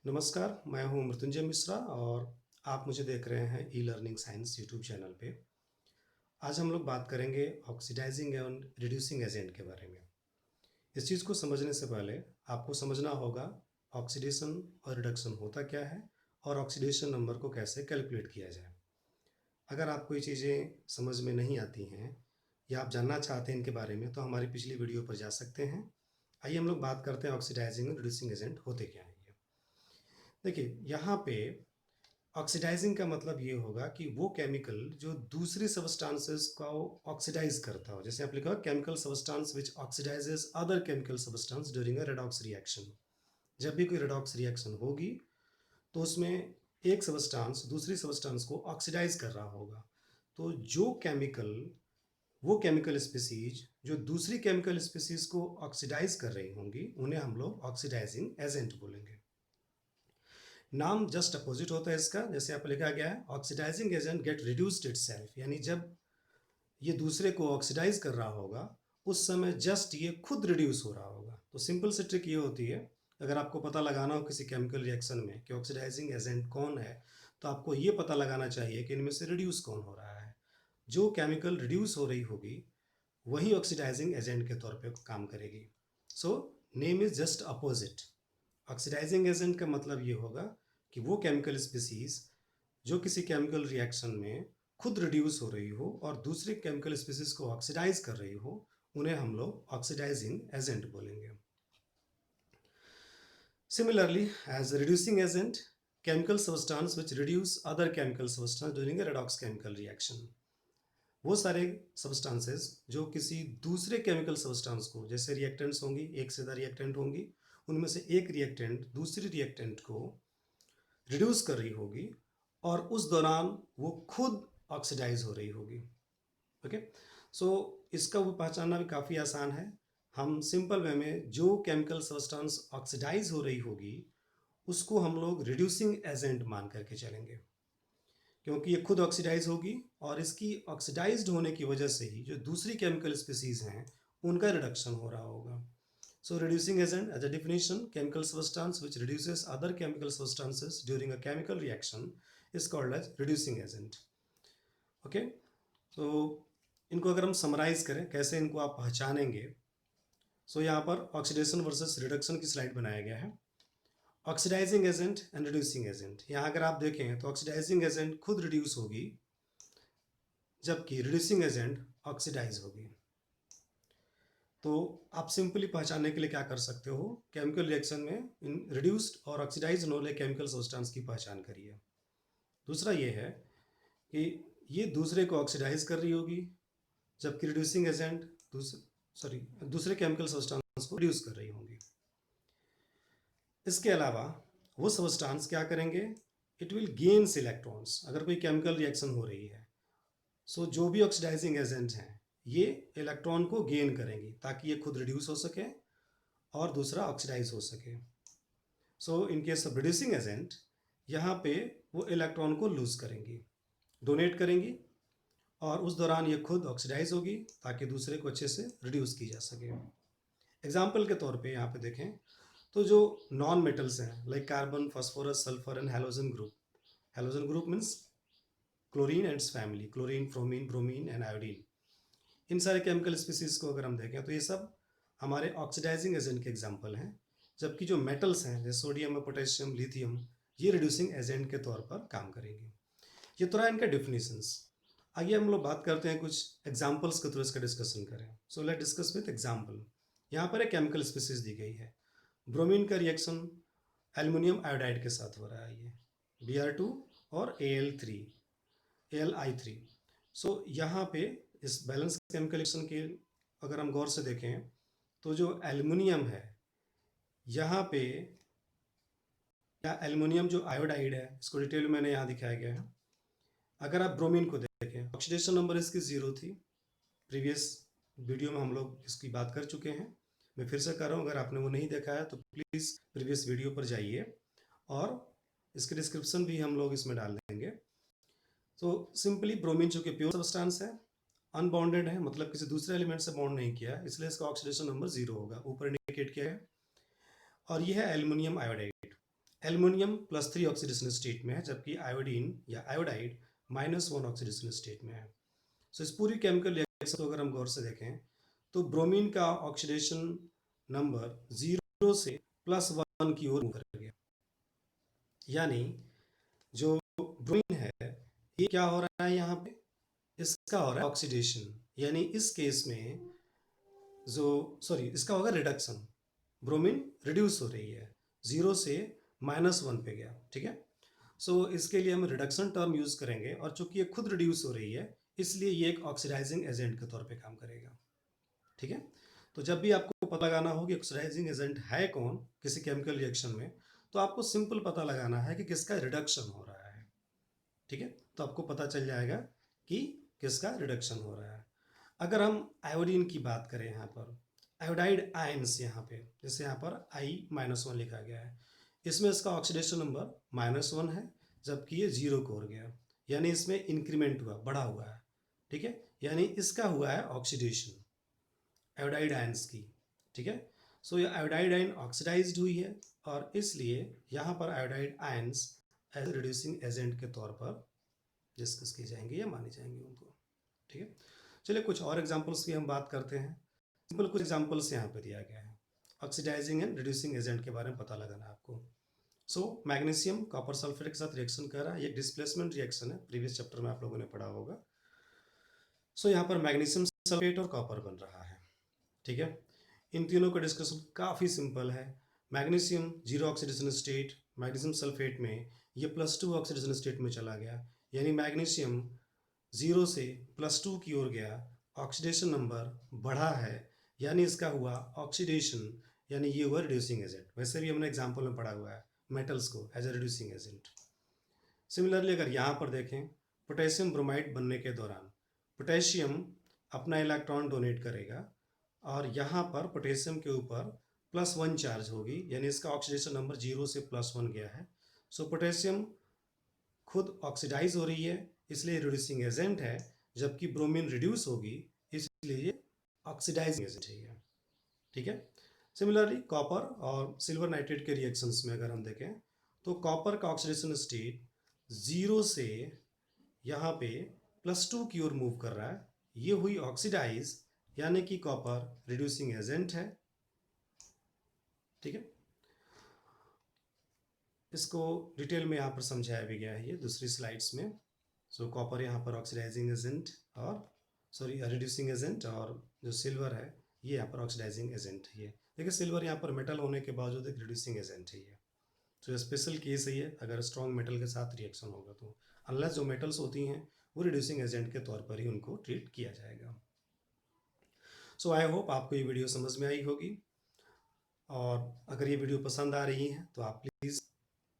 नमस्कार, मैं हूँ मृत्युंजय मिश्रा और आप मुझे देख रहे हैं e learning science YouTube channel पे। आज हम लोग बात करेंगे ऑक्सीडाइजिंग एंड रिड्यूसिंग एजेंट के बारे में। इस चीज़ को समझने से पहले आपको समझना होगा ऑक्सीडेशन और रिडक्शन होता क्या है और ऑक्सीडेशन नंबर को कैसे कैलकुलेट किया जाए। अगर आपको ये चीज़ें समझ में नहीं आती हैं या आप जानना चाहते हैं इनके बारे में, तो हमारी पिछली वीडियो पर जा सकते हैं। आइए हम लोग बात करते हैं ऑक्सीडाइजिंग और रिड्यूसिंग एजेंट होते क्या हैं। देखिए, यहाँ पे ऑक्सीडाइजिंग का मतलब ये होगा कि वो केमिकल जो दूसरी सब्सटेंसेस को ऑक्सीडाइज करता हो। जैसे आप लिखा chemical substance which oxidises other chemical substance during a redox reaction. जब भी कोई रेडॉक्स रिएक्शन होगी तो उसमें एक सब्सटेंस दूसरी सब्सटेंस को ऑक्सीडाइज कर रहा होगा। तो वो केमिकल स्पीसीज जो दूसरी केमिकल स्पीसीज को ऑक्सीडाइज कर रही होंगी उन्हें हम लोग ऑक्सीडाइजिंग एजेंट बोलेंगे। नाम जस्ट अपोजिट होता है इसका। जैसे यहाँ पर लिखा गया है oxidising agent get reduced itself, यानी जब ये दूसरे को ऑक्सीडाइज कर रहा होगा उस समय जस्ट ये खुद रिड्यूस हो रहा होगा। तो सिंपल सी ट्रिक ये होती है, अगर आपको पता लगाना हो किसी केमिकल रिएक्शन में कि ऑक्सीडाइजिंग एजेंट कौन है, तो आपको ये पता लगाना चाहिए कि इनमें से रिड्यूस कौन हो रहा है। जो केमिकल रिड्यूस हो रही होगी वही ऑक्सीडाइजिंग एजेंट के तौर पे काम करेगी। So name is just opposite. Oxidizing agent का मतलब ये होगा कि वो केमिकल स्पीसीज जो किसी केमिकल रिएक्शन में खुद रिड्यूस हो रही हो और दूसरे केमिकल स्पीसीज को ऑक्सीडाइज कर रही हो उन्हें हम लोग ऑक्सीडाइजिंग एजेंट बोलेंगे। Similarly, as reducing agent, chemical substance which reduce other chemical substance during a redox chemical reaction। वो सारे सब्सटेंसेस जो किसी दूसरे केमिकल सब्सटेंस को, जैसे रिएक्टेंट्स होंगी, एक से ज़्यादा रिएक्टेंट होंगी, उनमें से एक रिएक्टेंट दूसरी रिएक्टेंट को रिड्यूस कर रही होगी और उस दौरान वो खुद ऑक्सीडाइज हो रही होगी। ओके, सो इसका वो पहचानना भी काफ़ी आसान है। हम सिंपल वे में जो केमिकल सब्सटेंस ऑक्सीडाइज हो रही होगी उसको हम लोग रिड्यूसिंग एजेंट मान करके चलेंगे, क्योंकि ये खुद ऑक्सीडाइज होगी और इसकी ऑक्सीडाइज्ड होने की वजह से ही जो दूसरी केमिकल स्पीसीज हैं उनका रिडक्शन हो रहा होगा। So reducing agent, as a definition, chemical substance which reduces other chemical substances during a chemical reaction is called as reducing agent. Okay, so इनको अगर हम समराइज करें कैसे इनको आप पहचानेंगे, सो यहाँ पर ऑक्सीडेशन वर्सेस रिडक्शन की स्लाइड बनाया गया है। Oxidising agent and reducing agent, यहाँ अगर आप देखें तो ऑक्सीडाइजिंग एजेंट खुद रिड्यूस होगी जबकि रिड्यूसिंग एजेंट ऑक्सीडाइज होगी। तो आप सिंपली पहचानने के लिए क्या कर सकते हो, केमिकल रिएक्शन में इन रिड्यूस्ड और ऑक्सीडाइज होने वाले केमिकल सब्सटेंस की पहचान करिए। दूसरा ये है कि ये दूसरे को ऑक्सीडाइज कर रही होगी जबकि रिड्यूसिंग एजेंट दूसरे केमिकल सब्सटेंस को रिड्यूस कर रही होंगी। इसके अलावा वो सब्सटेंस क्या करेंगे, इट विल गेन्स इलेक्ट्रॉन्स। अगर कोई केमिकल रिएक्शन हो रही है, सो जो भी ऑक्सीडाइजिंग एजेंट हैं ये इलेक्ट्रॉन को गेन करेंगी ताकि ये खुद रिड्यूस हो सके और दूसरा ऑक्सीडाइज हो सके। So in case of reducing agent, यहाँ पे वो इलेक्ट्रॉन को लूज करेंगी, डोनेट करेंगी और उस दौरान ये खुद ऑक्सीडाइज होगी ताकि दूसरे को अच्छे से रिड्यूस की जा सके। एग्जाम्पल के तौर पे यहाँ पे देखें तो जो नॉन मेटल्स हैं like carbon, phosphorus, sulphur and halogen group means chlorine and its family, chlorine, fluorine, bromine and iodine. इन सारे केमिकल स्पीसीज को अगर हम देखें तो ये सब हमारे ऑक्सीडाइजिंग एजेंट के एग्जाम्पल हैं, जबकि जो मेटल्स हैं जैसे सोडियम, पोटेशियम, लिथियम, ये रिड्यूसिंग एजेंट के तौर पर काम करेंगे। ये तो रहा इनका डिफिनीशंस। आइए हम लोग बात करते हैं कुछ एग्जाम्पल्स के थ्रू इसका डिस्कशन करें। So let discuss with example. यहाँ पर एक केमिकल स्पीसीज दी गई है, ब्रोमीन का रिएक्शन एल्युमिनियम आयोडाइड के साथ हो रहा है, ये Br2 और Al3। सो यहाँ पे इस बैलेंस केमिकल रिएक्शन के अगर हम गौर से देखें तो जो एल्युमिनियम है यहाँ पे, या एल्युमिनियम जो आयोडाइड है, इसको डिटेल में मैंने यहाँ दिखाया गया है। अगर आप ब्रोमीन को देखें, ऑक्सीडेशन नंबर इसकी 0 थी। प्रीवियस वीडियो में हम लोग इसकी बात कर चुके हैं, मैं फिर से कर रहा हूँ। अगर आपने वो नहीं देखा है तो प्लीज़ प्रीवियस वीडियो पर जाइए और इसके डिस्क्रिप्शन भी हम लोग इसमें डाल देंगे। तो सिंपली ब्रोमीन चूँकि प्योर सब्सटेंस है, अनबॉन्डेड है, मतलब किसी दूसरे एलिमेंट से बॉन्ड नहीं किया, इसलिए इसका ऑक्सीडेशन नंबर 0 होगा, ऊपर इंडिकेट किया है। और यह है aluminium iodide. Aluminium +3 oxidation state में है, जबकि आयोडीन या आयोडाइड -1 ऑक्सीडेशन स्टेट में है। सो इस पूरी केमिकल रिएक्शन को अगर हम गौर से देखें तो ब्रोमीन का ऑक्सीडेशन नंबर 0 से +1 की ओर मूव कर गया, यानी जो ब्रोमीन है ये क्या हो रहा है यहाँ पे, इसका हो रहा है ऑक्सीडेशन, यानी इस केस में इसका होगा रिडक्शन। ब्रोमीन रिड्यूस हो रही है, 0 से -1 पे गया, ठीक है। सो इसके लिए हम रिडक्शन टर्म यूज करेंगे, और चूंकि ये खुद रिड्यूस हो रही है इसलिए ये एक ऑक्सीडाइजिंग एजेंट के तौर पे काम करेगा, ठीक है। तो जब भी आपको पता लगाना हो कि ऑक्सीडाइजिंग एजेंट है कौन किसी केमिकल रिएक्शन में, तो आपको सिंपल पता लगाना है कि किसका रिडक्शन हो रहा है, ठीक है। तो आपको पता चल जाएगा कि किसका रिडक्शन हो रहा है। अगर हम आयोडीन की बात करें, यहाँ पर आयोडाइड आयंस, यहाँ पे जैसे यहाँ पर I-1 लिखा गया है, इसमें इसका ऑक्सीडेशन नंबर -1 है, जबकि ये 0 को हो गया, यानी इसमें इंक्रीमेंट हुआ, बढ़ा हुआ है, ठीक है। यानी इसका हुआ है ऑक्सीडेशन आयोडाइड आयंस की, ठीक है। सो ये आयोडाइड आयन ऑक्सीडाइज्ड हुई है, और इसलिए यहाँ पर iodide ions as reducing agent के तौर पर डिस्कस की जाएंगे या मानी जाएंगी उनको, ठीक है। चलिए कुछ और एग्जांपल्स की हम बात करते हैं। सिंपल कुछ एग्जांपल्स यहाँ पे दिया गया है, ऑक्सीडाइजिंग एंड रिड्यूसिंग एजेंट के बारे में पता लगाना है आपको। सो मैग्नीशियम कॉपर सल्फेट के साथ रिएक्शन कर रहा है, ये डिस्प्लेसमेंट रिएक्शन है, प्रीवियस चैप्टर में आप लोगों ने पढ़ा होगा। सो यहाँ पर मैग्नीशियम सल्फेट और कॉपर बन रहा है, ठीक है। इन तीनों का डिस्कशन काफ़ी सिंपल है। Magnesium 0 oxidation state, magnesium sulphate में ये +2 ऑक्सीडेशन स्टेट में चला गया, यानी मैग्नीशियम 0 से +2 की ओर गया, ऑक्सीडेशन नंबर बढ़ा है, यानी इसका हुआ ऑक्सीडेशन, यानी ये हुआ रिड्यूसिंग एजेंट। वैसे भी हमने एग्जाम्पल में पढ़ा हुआ है मेटल्स को as a reducing agent. Similarly अगर यहाँ पर देखें, पोटेशियम ब्रोमाइड बनने के दौरान पोटेशियम अपना इलेक्ट्रॉन डोनेट करेगा, और यहाँ पर पोटेशियम के ऊपर +1 चार्ज होगी, यानी इसका ऑक्सीडेशन नंबर 0 से +1 गया है। सो पोटेशियम खुद ऑक्सीडाइज हो रही है, इसलिए रिड्यूसिंग एजेंट है, जबकि ब्रोमीन रिड्यूस होगी, इसलिए ये ऑक्सीडाइजिंग एजेंट है, ठीक है। सिमिलरली कॉपर और सिल्वर नाइट्रेट के रिएक्शंस में अगर हम देखें तो कॉपर का ऑक्सीडेशन स्टेट 0 से यहाँ पे +2 की ओर मूव कर रहा है, ये हुई ऑक्सीडाइज, यानी कि कॉपर रिड्यूसिंग एजेंट है, ठीक है। इसको डिटेल में यहाँ पर समझाया भी गया है ये दूसरी स्लाइड्स में। सो कॉपर यहाँ पर ऑक्सीडाइजिंग एजेंट और रिड्यूसिंग एजेंट, और जो सिल्वर है ये यहाँ पर ऑक्सीडाइजिंग एजेंट है। ये देखिए सिल्वर यहाँ पर मेटल होने के बावजूद एक रिड्यूसिंग एजेंट है ये, तो स्पेशल केस है ये, अगर स्ट्रॉन्ग मेटल के साथ रिएक्शन होगा तो, अनलेस जो मेटल्स होती हैं वो रिड्यूसिंग एजेंट के तौर पर ही उनको ट्रीट किया जाएगा। सो आई होप आपको ये वीडियो समझ में आई होगी, और अगर ये वीडियो पसंद आ रही है तो आप प्लीज़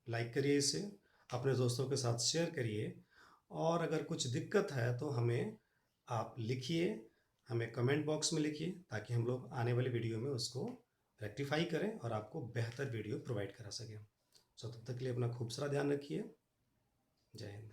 लाइक करिए, इसे अपने दोस्तों के साथ शेयर करिए, और अगर कुछ दिक्कत है तो हमें आप लिखिए, हमें कमेंट बॉक्स में लिखिए, ताकि हम लोग आने वाली वीडियो में उसको रेक्टिफाई करें और आपको बेहतर वीडियो प्रोवाइड करा सकें। सो तब तक के लिए अपना खूब सारा ध्यान रखिए। जय हिंद।